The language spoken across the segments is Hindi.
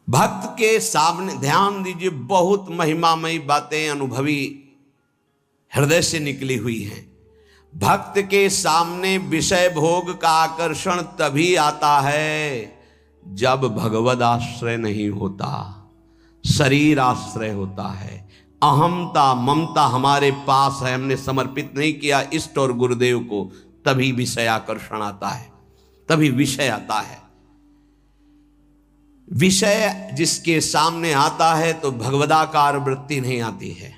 भक्त के सामने ध्यान दीजिए, बहुत महिमामयी बातें अनुभवी हृदय से निकली हुई हैं। भक्त के सामने विषय भोग का आकर्षण तभी आता है जब भगवद आश्रय नहीं होता, शरीर आश्रय होता है। अहमता ममता हमारे पास है, हमने समर्पित नहीं किया इष्ट और गुरुदेव को, तभी विषय आकर्षण आता है, तभी विषय आता है। विषय जिसके सामने आता है तो भगवदाकार वृत्ति नहीं आती है।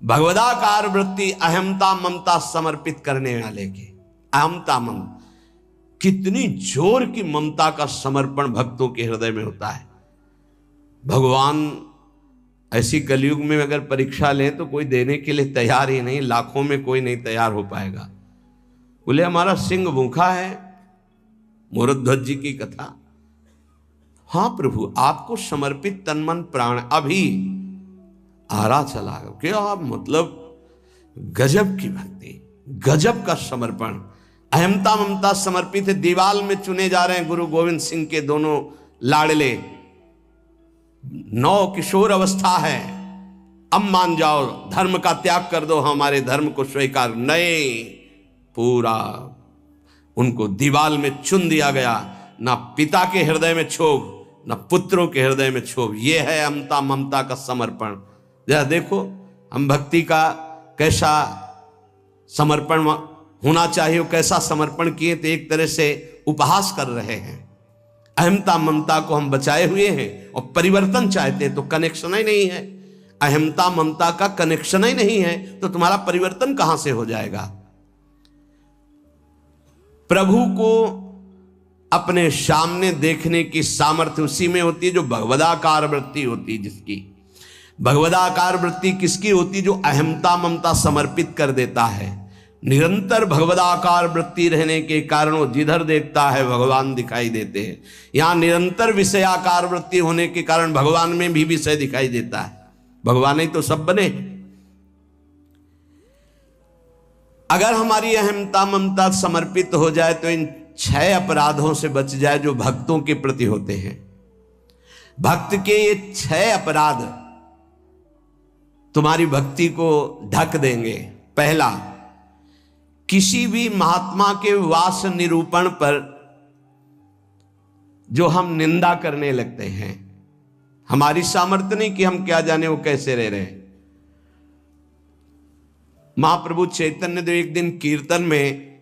भगवदाकार वृत्ति अहमता ममता समर्पित करने वाले की, अहमता ममता, कितनी जोर की ममता का समर्पण भक्तों के हृदय में होता है। भगवान ऐसी कलयुग में अगर परीक्षा लें तो कोई देने के लिए तैयार ही नहीं, लाखों में कोई नहीं तैयार हो पाएगा। बोले हमारा सिंह भूखा है, मोरध्वज जी की कथा। हाँ प्रभु, आपको समर्पित तन मन प्राण, अभी आरा चला क्या मतलब, गजब की भक्ति, गजब का समर्पण, अहमता ममता समर्पित है। दीवाल में चुने जा रहे हैं गुरु गोविंद सिंह के दोनों लाडले, 9 किशोर अवस्था है, अब मान जाओ, धर्म का त्याग कर दो, हमारे धर्म को स्वीकार नहीं। पूरा उनको दीवाल में चुन दिया गया, ना पिता के हृदय में क्षोभ, ना पुत्रों के हृदय में क्षोभ। यह है अहमता ममता का समर्पण। जरा देखो हम भक्ति का कैसा समर्पण होना चाहिए, कैसा समर्पण किए, तो एक तरह से उपहास कर रहे हैं। अहमता ममता को हम बचाए हुए हैं और परिवर्तन चाहते हैं तो कनेक्शन ही नहीं है। अहमता ममता का कनेक्शन ही नहीं है तो तुम्हारा परिवर्तन कहां से हो जाएगा। प्रभु को अपने सामने देखने की सामर्थ्य उसी में होती है जो भगवदाकार वृत्ति होती है। जिसकी भगवदाकार वृत्ति किसकी होती है? जो अहमता ममता समर्पित कर देता है। निरंतर भगवदाकार वृत्ति रहने के कारण वो जिधर देखता है भगवान दिखाई देते हैं। यहां निरंतर विषयाकार वृत्ति होने के कारण भगवान में भी विषय दिखाई देता है। भगवान ही तो सब बने। अगर हमारी अहमता ममता समर्पित हो जाए तो इन 6 अपराधों से बच जाए जो भक्तों के प्रति होते हैं। भक्त के ये 6 अपराध तुम्हारी भक्ति को ढक देंगे। पहला, किसी भी महात्मा के वास निरूपण पर जो हम निंदा करने लगते हैं, हमारी सामर्थ्य नहीं कि हम क्या जाने वो कैसे रह रहे हैं। महाप्रभु चैतन्य देव एक दिन कीर्तन में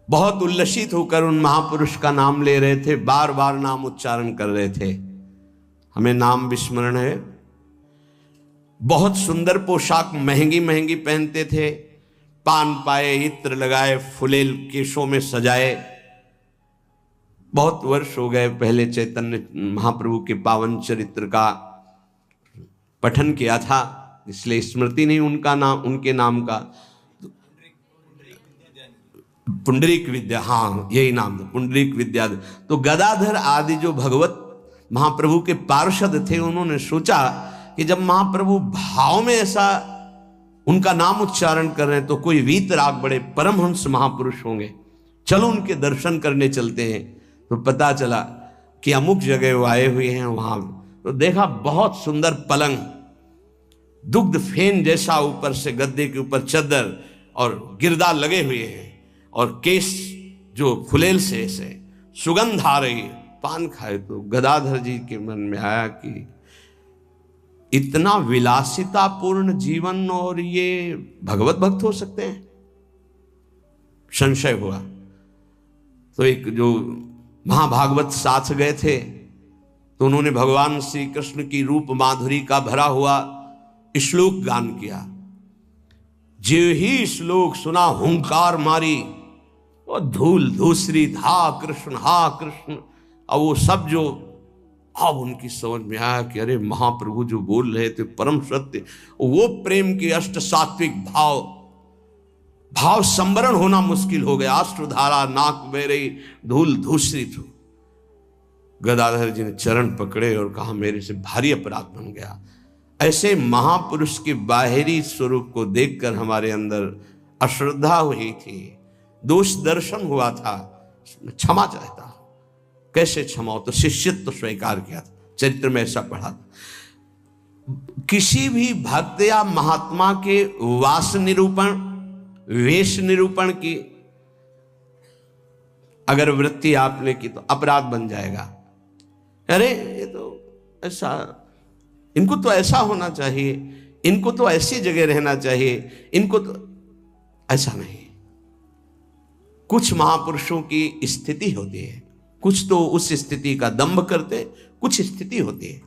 बहुत उल्लसित होकर उन महापुरुष का नाम ले रहे थे, बार बार नाम उच्चारण कर रहे थे। हमें नाम विस्मरण है। बहुत सुंदर पोशाक महंगी महंगी पहनते थे, पान पाए, इत्र लगाए, फुलेल केशों में सजाए। बहुत वर्ष हो गए पहले चैतन्य महाप्रभु के पावन चरित्र का पठन किया था, इसलिए स्मृति नहीं उनका नाम, उनके नाम का। पुंडरीक विद्या, हाँ यही नाम था, पुंडरीक विद्या। तो गदाधर आदि जो भगवत महाप्रभु के पार्षद थे, उन्होंने सोचा कि जब महाप्रभु भाव में ऐसा उनका नाम उच्चारण कर रहे हैं तो कोई वीतराग बड़े परमहंस महापुरुष होंगे, चलो उनके दर्शन करने चलते हैं। तो पता चला कि अमुक जगह वो आए हुए हैं। वहां तो देखा बहुत सुंदर पलंग, दुग्ध फेन जैसा, ऊपर से गद्दे के ऊपर चद्दर और गिरदा लगे हुए हैं, और केस जो फुलेल से ऐसे सुगंध आ रही, पान खाए। तो गदाधर जी के मन में आया कि इतना विलासितापूर्ण जीवन और ये भगवत भक्त हो सकते हैं? संशय हुआ। तो एक जो महाभागवत साथ गए थे तो उन्होंने भगवान श्री कृष्ण की रूप माधुरी का भरा हुआ श्लोक गान किया। जो ही श्लोक सुना हुंकार मारी और धूल धूसरी, हा कृष्ण हा कृष्ण। अब वो सब जो, अब उनकी समझ में आया कि अरे महाप्रभु जो बोल रहे थे परम सत्य। वो प्रेम के अष्ट सात्विक भाव संवरण होना मुश्किल हो गया। अश्रुधारा नाक बह रही, धूल धूसरित हो। गदाधर जी ने चरण पकड़े और कहा मेरे से भारी अपराध बन गया। ऐसे महापुरुष के बाहरी स्वरूप को देखकर हमारे अंदर अश्रद्धा हुई थी, दोष दर्शन हुआ था, क्षमा चाहता। कैसे क्षमा हो? तो शिष्यत्व स्वीकार किया था, चरित्र में ऐसा पढ़ा था। किसी भी भक्त या महात्मा के वास निरूपण, वेश निरूपण की अगर वृत्ति आपने की तो अपराध बन जाएगा। अरे ये तो ऐसा, इनको तो ऐसा होना चाहिए, इनको तो ऐसी जगह रहना चाहिए, इनको तो ऐसा नहीं। कुछ महापुरुषों की स्थिति होती है, कुछ तो उस स्थिति का दंभ करते, कुछ स्थिति होती है।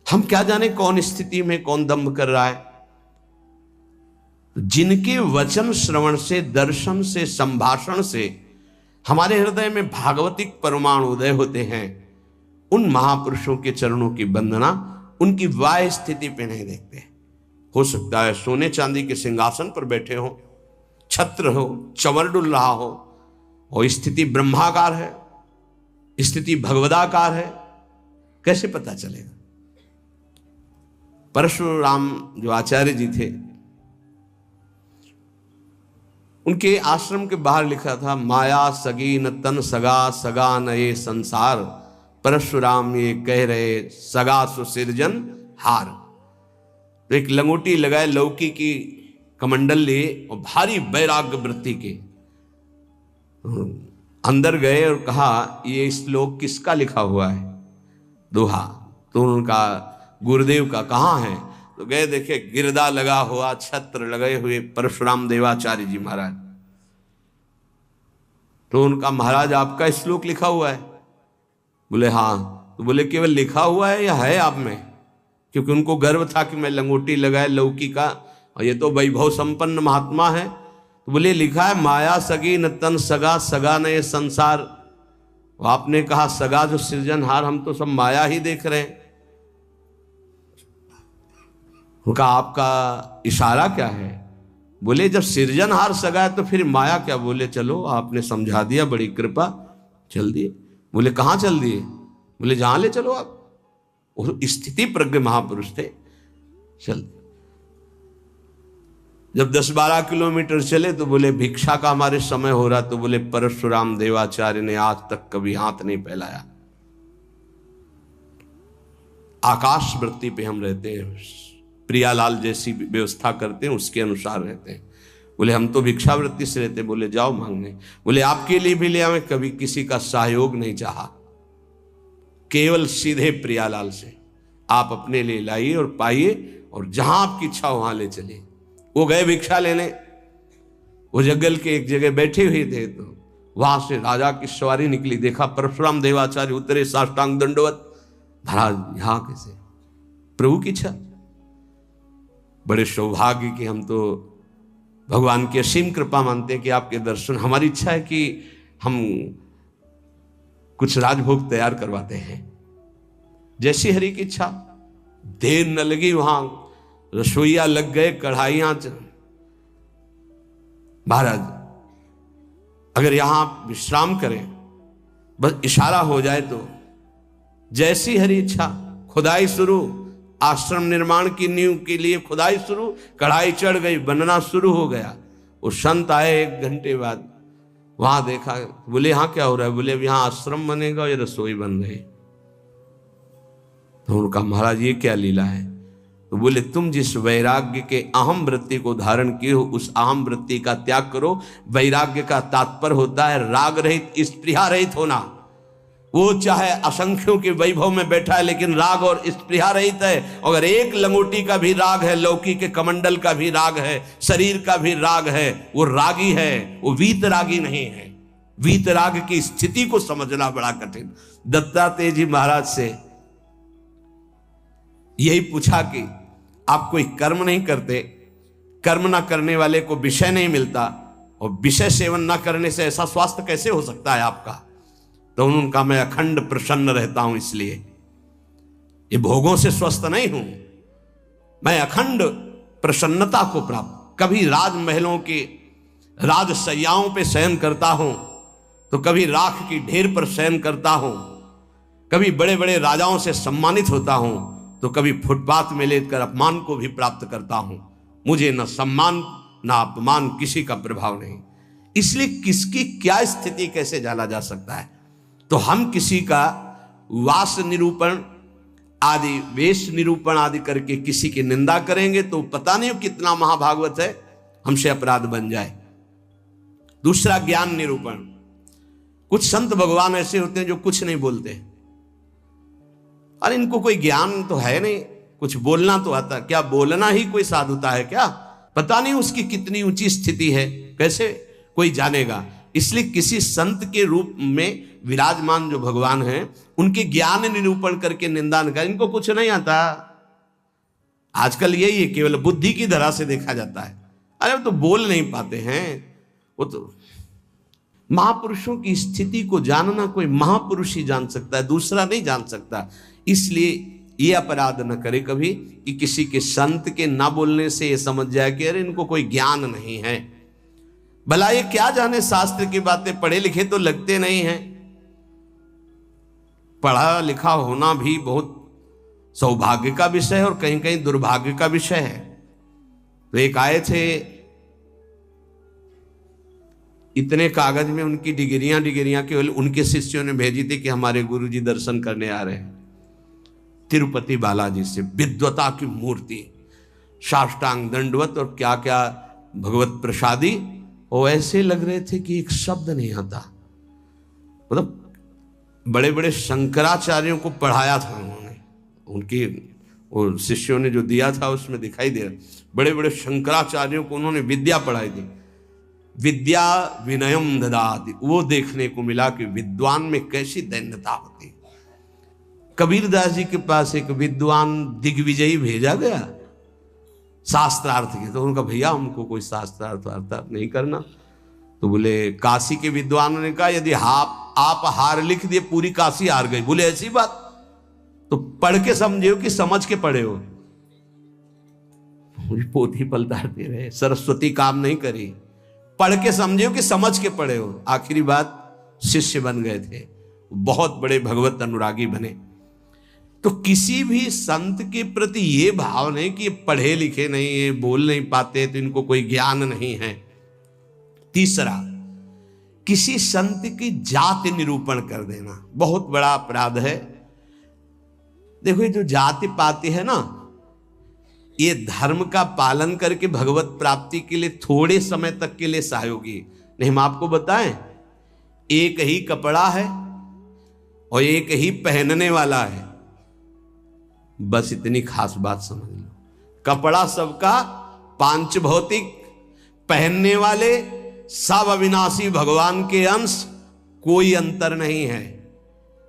हम क्या जाने कौन स्थिति में कौन दंभ कर रहा है। जिनके वचन श्रवण से, दर्शन से, संभाषण से हमारे हृदय में भागवतिक परमाणु उदय होते हैं, उन महापुरुषों के चरणों की वंदना उनकी वाय स्थिति पे नहीं देखते। हो सकता है सोने चांदी के सिंहासन पर बैठे हो, छत्र हो, चंवर डुल रहा हो, और स्थिति ब्रह्माकार है, स्थिति भगवदाकार है, कैसे पता चलेगा? परशुराम जो आचार्य जी थे, उनके आश्रम के बाहर लिखा था, माया सगी न तन सगा, सगा न ये संसार, परशुराम ये कह रहे सगा सुसिरजन हार। तो एक लंगोटी लगाए, लौकी की कमंडल लिए और भारी वैराग्य वृत्ति के अंदर गए और कहा, ये श्लोक किसका लिखा हुआ है? दोहा। तो उनका गुरुदेव का कहाँ है? तो गए, देखे गिरदा लगा हुआ, छत्र लगे हुए परशुराम देवाचार्य जी महाराज। तो उनका, महाराज आपका श्लोक लिखा हुआ है? बोले हाँ। तो बोले केवल लिखा हुआ है या है आप में? क्योंकि उनको गर्व था कि मैं लंगोटी लगाए लौकी का, और ये तो वैभव संपन्न महात्मा है। तो बोले लिखा है माया सगी न तन सगा, सगा न ये संसार। आपने कहा सगा जो सृजनहार, हम तो सब माया ही देख रहे हैं। उनका आपका इशारा क्या है? बोले जब सृजनहार सगा है तो फिर माया क्या? बोले चलो आपने समझा दिया, बड़ी कृपा, चल दिए। बोले कहाँ चल दिए? बोले जहां ले चलो आप। वो स्थिति प्रज्ञ महापुरुष थे, चल। जब 10-12 किलोमीटर चले तो बोले भिक्षा का हमारे समय हो रहा। तो बोले परशुराम देवाचार्य ने आज तक कभी हाथ नहीं फैलाया। आकाश वृत्ति पे हम रहते हैं, प्रियालाल जैसी व्यवस्था करते हैं उसके अनुसार रहते हैं। बोले हम तो भिक्षावृत्ति से रहते। बोले जाओ मांगने। बोले आपके लिए भी ले आवे, कभी किसी का सहयोग नहीं चाहा, केवल सीधे प्रियालाल से आप अपने लिए लाइए और पाइए, और जहां आपकी इच्छा हो वहां ले चलिए। वो गए भिक्षा लेने, वो जंगल के एक जगह बैठे हुए थे, तो वहां से राजा की सवारी निकली। देखा परशुराम देवाचार्य उतरे, साष्टांग दंडवत। महाराज यहां कैसे? प्रभु की इच्छा। बड़े सौभाग्य कि हम तो भगवान की असीम कृपा मानते हैं कि आपके दर्शन। हमारी इच्छा है कि हम कुछ राजभोग तैयार करवाते हैं, जैसी हरि की इच्छा। देर न लगी, वहां रसोईया लग गए, कढ़ाइयां। महाराज अगर यहां आप विश्राम करें, बस इशारा हो जाए तो जैसी हरि इच्छा। खुदाई शुरू, आश्रम निर्माण की नींव के लिए खुदाई शुरू, कढ़ाई चढ़ गई, बनना शुरू हो गया। वो संत आए 1 घंटे बाद, वहां देखा। बोले यहाँ क्या हो रहा है? बोले अब यहाँ आश्रम बनेगा, ये रसोई बन रही। तो उनका महाराज ये क्या लीला है? तो बोले तुम जिस वैराग्य के अहम वृत्ति को धारण किए हो, उस अहम वृत्ति का त्याग करो। वैराग्य का तात्पर्य होता है राग रहित, स्पृहा रहित होना। वो चाहे असंख्यों के वैभव में बैठा है, लेकिन राग और स्पृहा रहित है। अगर एक लंगोटी का भी राग है, लौकी के कमंडल का भी राग है, शरीर का भी राग है, वो रागी है, वो वीतरागी नहीं है। वीतराग की स्थिति को समझना बड़ा कठिन। दत्तात्रेय जी महाराज से यही पूछा कि आप कोई कर्म नहीं करते, कर्म ना करने वाले को विषय नहीं मिलता, और विषय सेवन ना करने से ऐसा स्वास्थ्य कैसे हो सकता है आपका? तो उनका मैं अखंड प्रसन्न रहता हूं, इसलिए ये भोगों से स्वस्थ नहीं हूं, मैं अखंड प्रसन्नता को प्राप्त। कभी राजमहलों के राजसैयाओं पे शयन करता हूं, तो कभी राख की ढेर पर शयन करता हूं, कभी बड़े बड़े राजाओं से सम्मानित होता हूं, तो कभी फुटपाथ में लेकर अपमान को भी प्राप्त करता हूं। मुझे न सम्मान न अपमान, किसी का प्रभाव नहीं। इसलिए किसकी क्या स्थिति कैसे जाना जा सकता है? तो हम किसी का वास निरूपण आदि, वेश निरूपण आदि करके किसी की निंदा करेंगे तो पता नहीं कितना महाभागवत है, हमसे अपराध बन जाए। दूसरा ज्ञान निरूपण। कुछ संत भगवान ऐसे होते हैं जो कुछ नहीं बोलते, अरे इनको कोई ज्ञान तो है नहीं, कुछ बोलना तो आता, क्या बोलना ही कोई साधुता है क्या? पता नहीं उसकी कितनी ऊंची स्थिति है, कैसे कोई जानेगा। इसलिए किसी संत के रूप में विराजमान जो भगवान हैं, उनके ज्ञान निरूपण करके निंदा न कर, इनको कुछ नहीं आता। आजकल यही है, केवल बुद्धि की धरा से देखा जाता है, अरे वो तो बोल नहीं पाते हैं। वो तो महापुरुषों की स्थिति को जानना कोई महापुरुष ही जान सकता है, दूसरा नहीं जान सकता। इसलिए ये अपराध न करे कभी कि किसी के संत के ना बोलने से ये समझ जाए कि अरे इनको कोई ज्ञान नहीं है। भला ये क्या जाने शास्त्र की बातें, पढ़े लिखे तो लगते नहीं हैं। पढ़ा लिखा होना भी बहुत सौभाग्य का विषय है और कहीं कहीं दुर्भाग्य का विषय है। तो एक आए थे, इतने कागज में उनकी डिग्रियां केवल उनके शिष्यों ने भेजी थी कि हमारे गुरुजी दर्शन करने आ रहे हैं तिरुपति बालाजी से, विद्वता की मूर्ति, साष्टांग दंडवत और क्या क्या भगवत प्रसादी। वो ऐसे लग रहे थे कि एक शब्द नहीं आता। मतलब बड़े बड़े शंकराचार्यों को पढ़ाया था उन्होंने, उनके और शिष्यों ने जो दिया था उसमें दिखाई दे रहा, बड़े बड़े शंकराचार्यों को उन्होंने विद्या पढ़ाई थी। विद्या विनयम ददाति, वो देखने को मिला कि विद्वान में कैसी दैन्यता होती है। कबीरदास जी के पास एक विद्वान दिग्विजयी भेजा गया शास्त्रार्थ के, तो उनका भैया हमको कोई शास्त्रार्थ नहीं करना। तो बोले काशी के विद्वानों ने कहा यदि आप हार लिख दिए पूरी काशी हार गई। बोले ऐसी बात, तो पढ़ के समझे हो कि समझ के पढ़े हो? मुझे पोथी पलटाते रहे, सरस्वती काम नहीं करी, पढ़ के समझे हो कि समझ के पढ़े हो? आखिरी बात शिष्य बन गए थे, बहुत बड़े भगवत अनुरागी बने। तो किसी भी संत के प्रति ये भाव नहीं कि ये पढ़े लिखे नहीं है, बोल नहीं पाते, तो इनको कोई ज्ञान नहीं है। तीसरा, किसी संत की जाति निरूपण कर देना बहुत बड़ा अपराध है। देखो ये जो जाति पाति है ना, ये धर्म का पालन करके भगवत प्राप्ति के लिए थोड़े समय तक के लिए सहयोगी नहीं। हम आपको बताएं, एक ही कपड़ा है और एक ही पहनने वाला है, बस इतनी खास बात समझ लो। कपड़ा सबका पांच भौतिक, पहनने वाले सब अविनाशी भगवान के अंश, कोई अंतर नहीं है।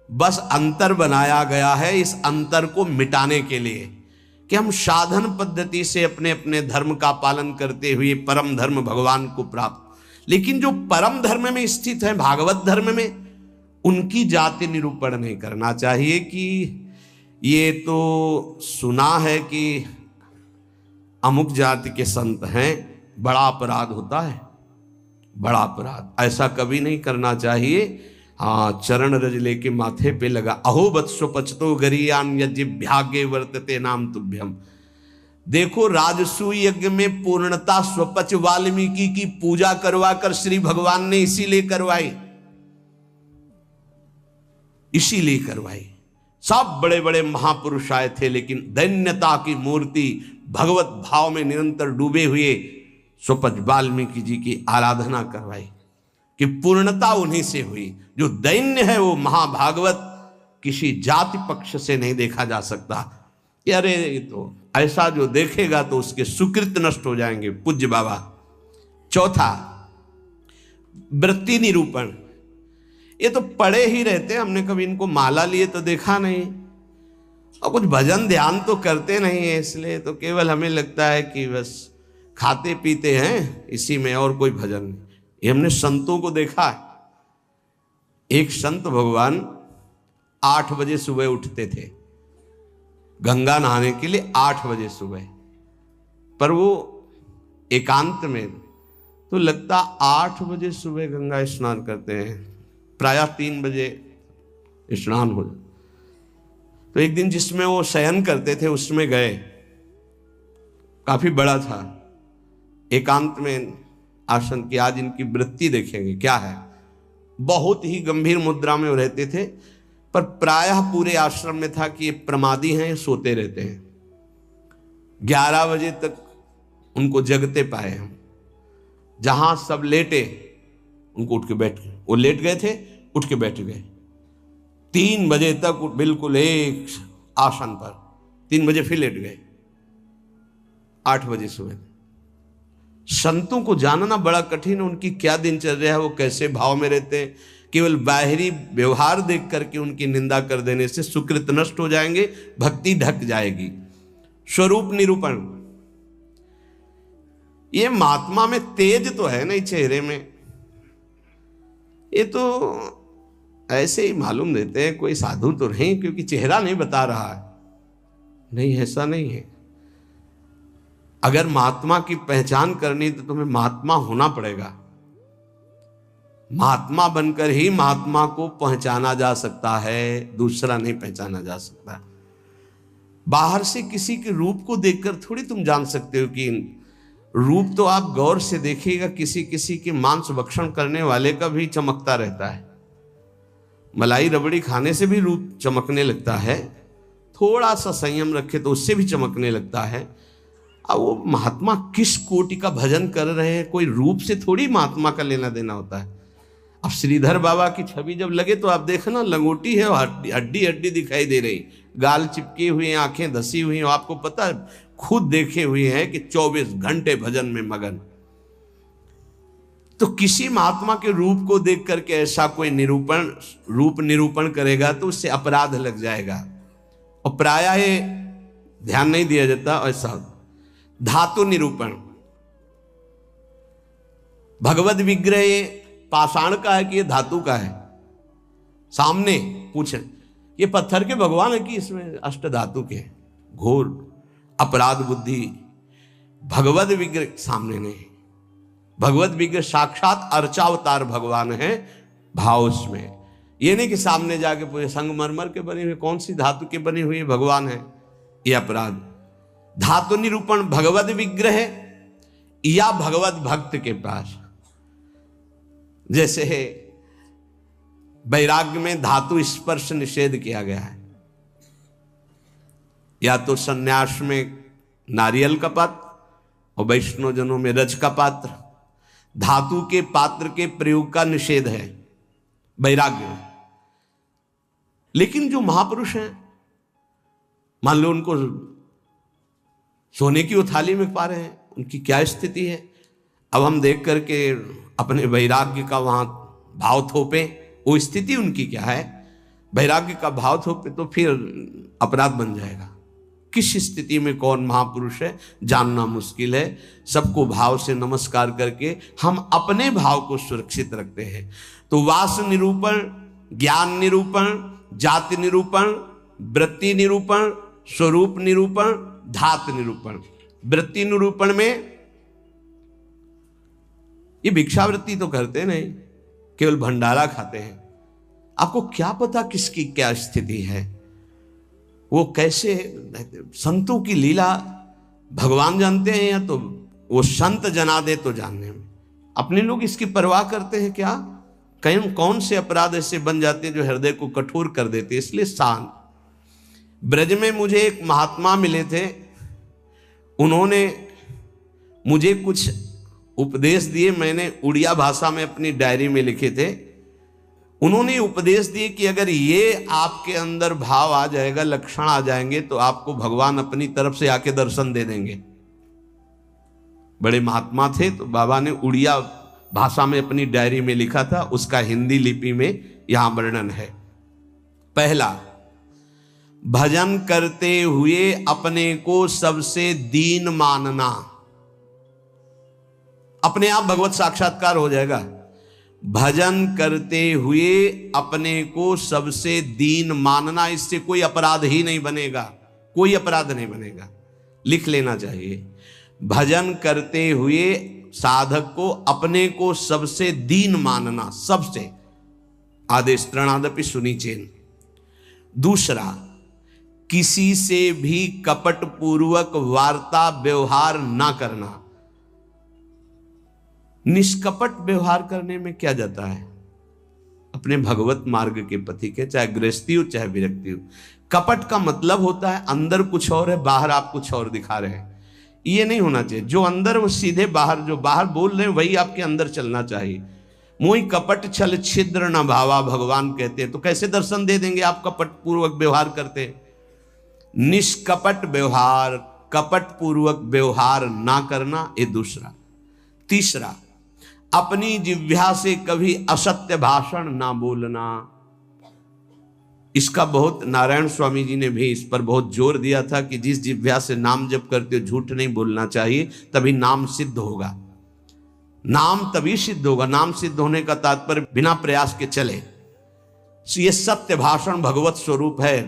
बस अंतर बनाया गया है इस अंतर को मिटाने के लिए कि हम साधन पद्धति से अपने अपने धर्म का पालन करते हुए परम धर्म भगवान को प्राप्त। लेकिन जो परम धर्म में स्थित है, भागवत धर्म में, उनकी जाति निरूपण नहीं करना चाहिए कि ये तो सुना है कि अमुक जाति के संत हैं, बड़ा अपराध होता है, बड़ा अपराध। ऐसा कभी नहीं करना चाहिए। हाँ, चरण रज लेके माथे पे लगा, अहो वत्सो पचतो गरीयान यज्ञभ्यागे वर्तते नाम तुभ्यम। देखो राजसूय यज्ञ में पूर्णता स्वपच वाल्मीकि की पूजा करवा कर श्री भगवान ने इसीलिए करवाई, इसीलिए करवाई। सब बड़े बड़े महापुरुष आए थे, लेकिन दैन्यता की मूर्ति भगवत भाव में निरंतर डूबे हुए स्वपच वाल्मीकि जी की आराधना करवाई कि पूर्णता उन्हीं से हुई। जो दैन्य है वो महाभागवत किसी जाति पक्ष से नहीं देखा जा सकता कि अरे तो ऐसा जो देखेगा तो उसके सुकृत नष्ट हो जाएंगे। पूज्य बाबा। चौथा, वृत्ति निरूपण। ये तो पढ़े ही रहते, हमने कभी इनको माला लिए तो देखा नहीं, और कुछ भजन ध्यान तो करते नहीं है, इसलिए तो केवल हमें लगता है कि बस खाते पीते हैं इसी में, और कोई भजन नहीं। ये हमने संतों को देखा है। एक संत भगवान 8 बजे सुबह उठते थे गंगा नहाने के लिए, 8 बजे सुबह, पर वो एकांत में, तो लगता 8 बजे सुबह गंगा स्नान करते हैं, प्रायः 3 बजे स्नान हो। तो एक दिन जिसमें वो शयन करते थे उसमें गए, काफी बड़ा था, एकांत में आसन की। आज इनकी वृत्ति देखेंगे क्या है। बहुत ही गंभीर मुद्रा में वो रहते थे, पर प्रायः पूरे आश्रम में था कि ये प्रमादी हैं, ये सोते रहते हैं। 11 बजे तक उनको जगते पाए हम। जहां सब लेटे उनको उठ के बैठ गए, वो लेट गए थे, उठ के बैठ गए। 3 बजे तक बिल्कुल एक आसन पर, 3 बजे फिर लेट गए, 8 बजे सुबह। संतों को जानना बड़ा कठिन है, उनकी क्या दिनचर्या है, वो कैसे भाव में रहते हैं। केवल बाहरी व्यवहार देख करके उनकी निंदा कर देने से सुकृत नष्ट हो जाएंगे, भक्ति ढक जाएगी। स्वरूप निरूपण, ये महात्मा में तेज तो है नहीं चेहरे में, ये तो ऐसे ही मालूम देते हैं कोई साधु तो नहीं, क्योंकि चेहरा नहीं बता रहा है। नहीं, ऐसा नहीं है। अगर महात्मा की पहचान करनी तो तुम्हें महात्मा होना पड़ेगा। महात्मा बनकर ही महात्मा को पहचाना जा सकता है, दूसरा नहीं पहचाना जा सकता। बाहर से किसी के रूप को देखकर थोड़ी तुम जान सकते हो कि रूप तो आप गौर से देखिएगा, किसी किसी के मांस भक्षण करने वाले का भी चमकता रहता है। मलाई रबड़ी खाने से भी रूप चमकने लगता है, थोड़ा सा संयम रखे तो उससे भी चमकने लगता है। अब वो महात्मा किस कोटि का भजन कर रहे हैं, कोई रूप से थोड़ी महात्मा का लेना देना होता है। अब श्रीधर बाबा की छवि जब लगे तो आप देखना, लंगोटी है, हड्डी हड्डी दिखाई दे रही, गाल चिपके हुए, आंखें धसी हुई, आपको पता है, खुद देखे हुए हैं कि 24 घंटे भजन में मगन। तो किसी महात्मा के रूप को देख करके ऐसा कोई रूप निरूपण करेगा तो उससे अपराध लग जाएगा, और प्रायः ये ध्यान नहीं दिया जाता। ऐसा धातु निरूपण, भगवत विग्रह ये पाषाण का है कि ये धातु का है, सामने पूछे ये पत्थर के भगवान है कि इसमें अष्ट धातु के। घोर अपराध बुद्धि। भगवत विग्रह सामने नहीं, भगवत विग्रह साक्षात अर्चावतार भगवान है, भाव उसमें। ये नहीं कि सामने जाके पूरे संगमरमर के बने हुए, कौन सी धातु के बने हुए भगवान है, ये अपराध। धातु निरूपण भगवत विग्रह या भगवत भक्त के पास, जैसे वैराग्य में धातु स्पर्श निषेध किया गया है, या तो सन्यास में नारियल का पात्र और वैष्णव जनों में रज का पात्र। धातु के पात्र के प्रयोग का निषेध है वैराग्य में। लेकिन जो महापुरुष हैं, मान लो उनको सोने की वो थाली में पा रहे हैं, उनकी क्या स्थिति है। अब हम देख करके अपने वैराग्य का वहां भाव थोपे, वो स्थिति उनकी क्या है। वैराग्य का भाव थोपे तो फिर अपराध बन जाएगा। किस स्थिति में कौन महापुरुष है जानना मुश्किल है। सबको भाव से नमस्कार करके हम अपने भाव को सुरक्षित रखते हैं। तो वास निरूपण, ज्ञान निरूपण, जाति निरूपण, वृत्ति निरूपण, स्वरूप निरूपण, धात निरूपण। वृत्ति निरूपण में ये भिक्षावृत्ति तो करते नहीं, केवल भंडारा खाते हैं। आपको क्या पता किसकी क्या स्थिति है, वो कैसे। संतों की लीला भगवान जानते हैं, या तो वो संत जना दे तो जानने में। अपने लोग इसकी परवाह करते हैं क्या। कहीं कौन से अपराध ऐसे बन जाते हैं जो हृदय को कठोर कर देते। इसलिए शांत। ब्रज में मुझे एक महात्मा मिले थे, उन्होंने मुझे कुछ उपदेश दिए, मैंने उड़िया भाषा में अपनी डायरी में लिखे थे। उन्होंने उपदेश दिए कि अगर ये आपके अंदर भाव आ जाएगा, लक्षण आ जाएंगे, तो आपको भगवान अपनी तरफ से आके दर्शन दे देंगे। बड़े महात्मा थे, तो बाबा ने उड़िया भाषा में अपनी डायरी में लिखा था, उसका हिंदी लिपि में यहां वर्णन है। पहला, भजन करते हुए अपने को सबसे दीन मानना। अपने आप भगवत साक्षात्कार हो जाएगा। भजन करते हुए अपने को सबसे दीन मानना, इससे कोई अपराध ही नहीं बनेगा, कोई अपराध नहीं बनेगा। लिख लेना चाहिए। भजन करते हुए साधक को अपने को सबसे दीन मानना, सबसे। आदेश त्रणादपि सुनिचेन। दूसरा, किसी से भी कपट पूर्वक वार्ता व्यवहार ना करना। निष्कपट व्यवहार करने में क्या जाता है। अपने भगवत मार्ग के पथिक है, चाहे गृहस्थी हो चाहे विरक्ति हो। कपट का मतलब होता है अंदर कुछ और है, बाहर आप कुछ और दिखा रहे हैं। ये नहीं होना चाहिए। जो अंदर वो सीधे बाहर, जो बाहर बोल रहे हैं वही आपके अंदर चलना चाहिए। मोहि कपट छल छिद्र न भावा, भगवान कहते हैं। तो कैसे दर्शन दे देंगे आप कपट पूर्वक व्यवहार करते हैं? निष्कपट व्यवहार, कपट पूर्वक व्यवहार ना करना, ये दूसरा। तीसरा, अपनी जिह्वा से कभी असत्य भाषण ना बोलना। इसका बहुत नारायण स्वामी जी ने भी इस पर बहुत जोर दिया था कि जिस जिह्वा से नाम जप करते हो झूठ नहीं बोलना चाहिए, तभी नाम सिद्ध होगा। नाम तभी सिद्ध होगा। नाम सिद्ध होने का तात्पर्य बिना प्रयास के चले। ये सत्य भाषण भगवत स्वरूप है।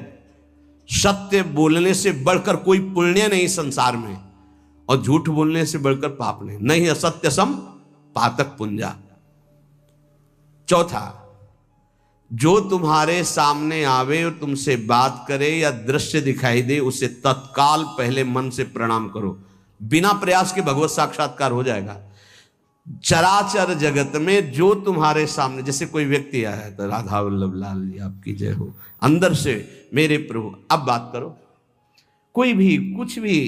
सत्य बोलने से बढ़कर कोई पुण्य नहीं संसार में, और झूठ बोलने से बढ़कर पाप नहीं। नहीं असत्य सम पातक पुंजा। चौथा, जो तुम्हारे सामने आवे और तुमसे बात करे या दृश्य दिखाई दे, उसे तत्काल पहले मन से प्रणाम करो। बिना प्रयास के भगवत साक्षात्कार हो जाएगा। चराचर जगत में जो तुम्हारे सामने, जैसे कोई व्यक्ति आया है तो राधा वल्लभ लाल जी आपकी जय हो, अंदर से मेरे प्रभु, अब बात करो। कोई भी कुछ भी,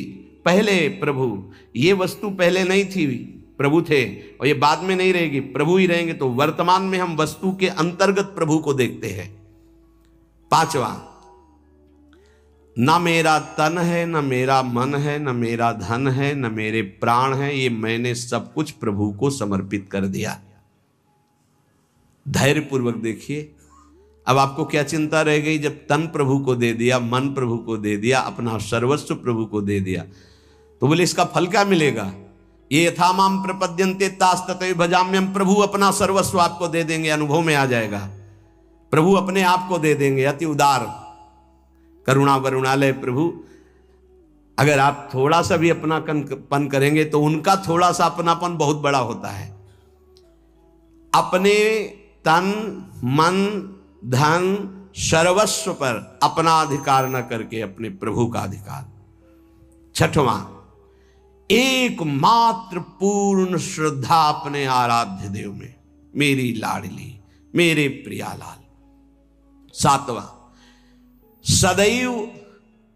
पहले प्रभु, ये वस्तु पहले नहीं थी, प्रभु थे, और ये बाद में नहीं रहेगी, प्रभु ही रहेंगे। तो वर्तमान में हम वस्तु के अंतर्गत प्रभु को देखते हैं। पांचवा, न मेरा तन है, न मेरा मन है, न मेरा धन है, न मेरे प्राण है, ये मैंने सब कुछ प्रभु को समर्पित कर दिया। धैर्य पूर्वक देखिए। अब आपको क्या चिंता रह गई? जब तन प्रभु को दे दिया, मन प्रभु को दे दिया, अपना सर्वस्व प्रभु को दे दिया, तो बोले इसका फल क्या मिलेगा? ये यथा माम प्रपद्यन्ते तास तथैव भजाम्यहम्। प्रभु अपना सर्वस्व आपको दे देंगे, अनुभव में आ जाएगा। प्रभु अपने आप को दे देंगे। अति उदार, करुणा वरुणालय प्रभु। अगर आप थोड़ा सा भी अपनापन करेंगे तो उनका थोड़ा सा अपनापन बहुत बड़ा होता है। अपने तन मन धन सर्वस्व पर अपना अधिकार न करके अपने प्रभु का अधिकार। छठवां, एकमात्र पूर्ण श्रद्धा अपने आराध्य देव में, मेरी लाडली, मेरे प्रियालाल। सातवां, सदैव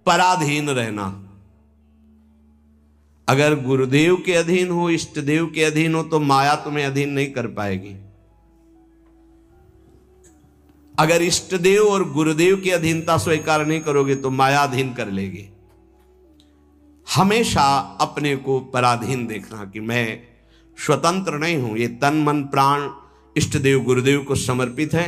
पराधीन रहना। अगर गुरुदेव के अधीन हो, इष्ट देव के अधीन हो, तो माया तुम्हें अधीन नहीं कर पाएगी। अगर इष्ट देव और गुरुदेव की अधीनता स्वीकार नहीं करोगे तो माया अधीन कर लेगी। हमेशा अपने को पराधीन देखना कि मैं स्वतंत्र नहीं हूं। ये तन मन प्राण इष्ट देव गुरुदेव को समर्पित है।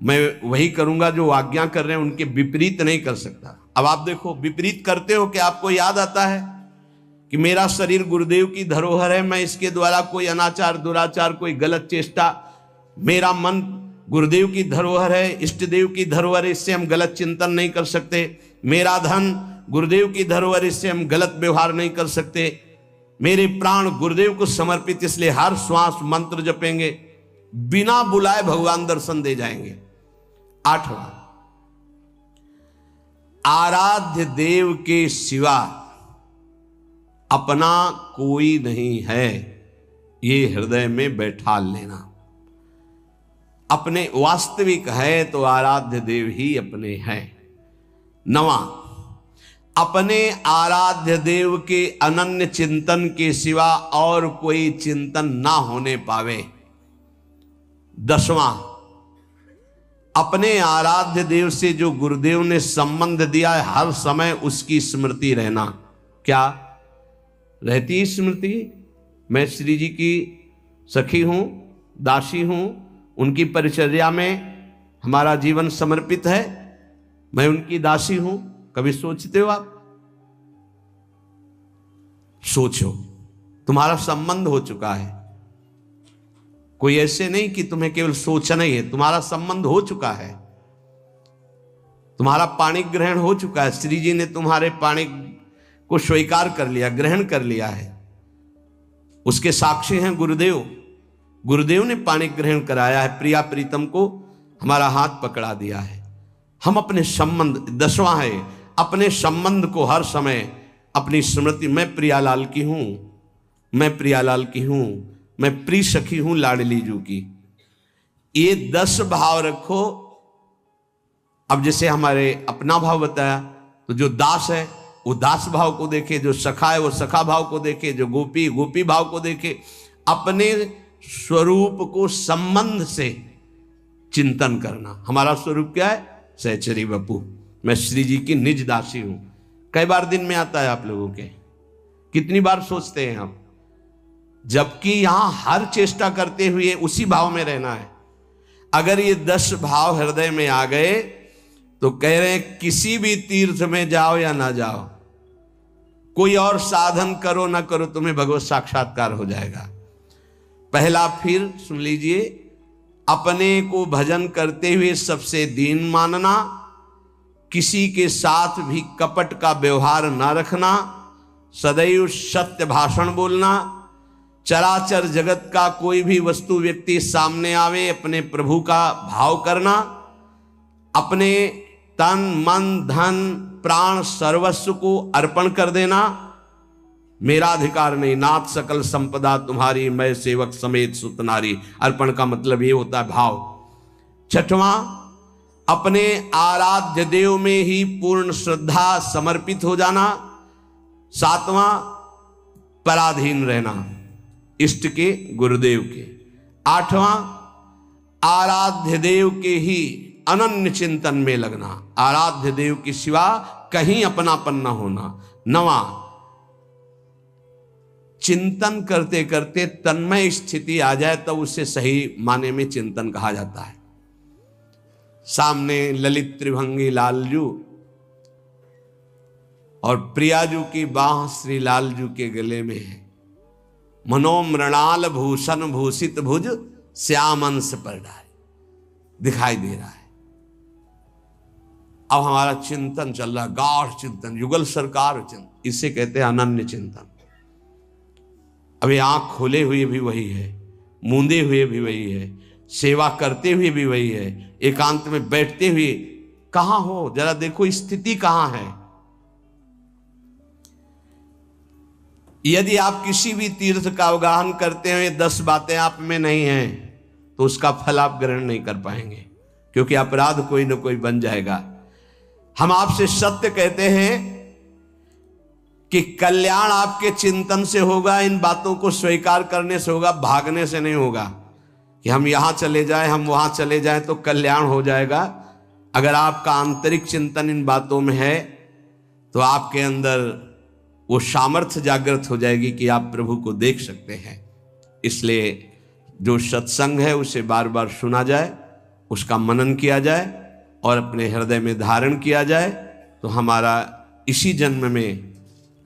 मैं वही करूंगा जो आज्ञा कर रहे हैं, उनके विपरीत नहीं कर सकता। अब आप देखो, विपरीत करते हो कि आपको याद आता है कि मेरा शरीर गुरुदेव की धरोहर है, मैं इसके द्वारा कोई अनाचार दुराचार कोई गलत चेष्टा, मेरा मन गुरुदेव की धरोहर है, इष्ट देव की धरोहर है, इससे हम गलत चिंतन नहीं कर सकते। मेरा धन गुरुदेव की धरोहर, इससे हम गलत व्यवहार नहीं कर सकते। मेरे प्राण गुरुदेव को समर्पित, इसलिए हर श्वास मंत्र जपेंगे, बिना बुलाए भगवान दर्शन दे जाएंगे। आठवां, आराध्य देव के सिवा अपना कोई नहीं है, ये हृदय में बैठा लेना। अपने वास्तविक है तो आराध्य देव ही अपने हैं। नवां, अपने आराध्य देव के अनन्य चिंतन के सिवा और कोई चिंतन ना होने पावे। दसवां, अपने आराध्य देव से जो गुरुदेव ने संबंध दिया है, हर समय उसकी स्मृति रहना। क्या रहती स्मृति? मैं श्री जी की सखी हूं, दासी हूं, उनकी परिचर्या में हमारा जीवन समर्पित है, मैं उनकी दासी हूं। कभी सोचते हो आप? सोचो, तुम्हारा संबंध हो चुका है। कोई ऐसे नहीं कि तुम्हें केवल सोचना ही है, तुम्हारा संबंध हो चुका है। तुम्हारा पाणी ग्रहण हो चुका है। श्री जी ने तुम्हारे पाणी को स्वीकार कर लिया, ग्रहण कर लिया है। उसके साक्षी हैं गुरुदेव। गुरुदेव ने पाणी ग्रहण कराया है, प्रिया प्रीतम को हमारा हाथ पकड़ा दिया है। हम अपने संबंध, दसवां है, अपने संबंध को हर समय अपनी स्मृति, मैं प्रियालाल की हूं, मैं प्रियालाल की हूं, मैं प्रिय सखी हूं लाडली जू की। ये 10 भाव रखो। अब जैसे हमारे अपना भाव बताया, तो जो दास है वो दास भाव को देखे, जो सखा है वो सखा भाव को देखे, जो गोपी गोपी भाव को देखे। अपने स्वरूप को संबंध से चिंतन करना। हमारा स्वरूप क्या है? सहचरी बपू, मैं श्री जी की निज दासी हूं। कई बार दिन में आता है आप लोगों के? कितनी बार सोचते हैं हम? जबकि यहां हर चेष्टा करते हुए उसी भाव में रहना है। अगर ये 10 भाव हृदय में आ गए तो कह रहे हैं किसी भी तीर्थ में जाओ या ना जाओ, कोई और साधन करो ना करो, तुम्हें भगवत साक्षात्कार हो जाएगा। पहला फिर सुन लीजिए, अपने को भजन करते हुए सबसे दीन मानना, किसी के साथ भी कपट का व्यवहार ना रखना, सदैव सत्य भाषण बोलना, चराचर जगत का कोई भी वस्तु व्यक्ति सामने आवे अपने प्रभु का भाव करना, अपने तन मन धन प्राण सर्वस्व को अर्पण कर देना। मेरा अधिकार नहीं, नाथ सकल संपदा तुम्हारी, मैं सेवक समेत सुत नारी। अर्पण का मतलब ये होता है भाव। छठवां, अपने आराध्य देव में ही पूर्ण श्रद्धा समर्पित हो जाना। सातवां, पराधीन रहना इष्ट के गुरुदेव के। आठवां, आराध्य देव के ही अनन्य चिंतन में लगना, आराध्य देव के सिवा कहीं अपनापन न होना। नवां, चिंतन करते करते तन्मय स्थिति आ जाए तो उसे सही माने में चिंतन कहा जाता है। सामने ललित त्रिभंगी लालजू और प्रियाजू की बाह श्री लालजू के गले में है। मनोमृणाल भूषण भूषित भुज श्याम अंश पर डाय दिखाई दे रहा है। अब हमारा चिंतन चल रहा है, गाढ़ चिंतन, युगल सरकार चिंतन, इसे कहते हैं अनन्य चिंतन। अभी आंख खोले हुए भी वही है, मूंदे हुए भी वही है, सेवा करते हुए भी वही है, एकांत में बैठते हुए कहां हो? जरा देखो स्थिति कहां है। यदि आप किसी भी तीर्थ का अवगाहन करते हुए 10 बातें आप में नहीं हैं तो उसका फल आप ग्रहण नहीं कर पाएंगे, क्योंकि अपराध कोई ना कोई बन जाएगा। हम आपसे सत्य कहते हैं कि कल्याण आपके चिंतन से होगा, इन बातों को स्वीकार करने से होगा, भागने से नहीं होगा कि हम यहां चले जाएं, हम वहां चले जाएं तो कल्याण हो जाएगा। अगर आपका आंतरिक चिंतन इन बातों में है तो आपके अंदर वो सामर्थ्य जागृत हो जाएगी कि आप प्रभु को देख सकते हैं। इसलिए जो सत्संग है उसे बार बार सुना जाए, उसका मनन किया जाए और अपने हृदय में धारण किया जाए, तो हमारा इसी जन्म में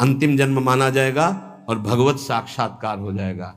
अंतिम जन्म माना जाएगा और भगवत साक्षात्कार हो जाएगा।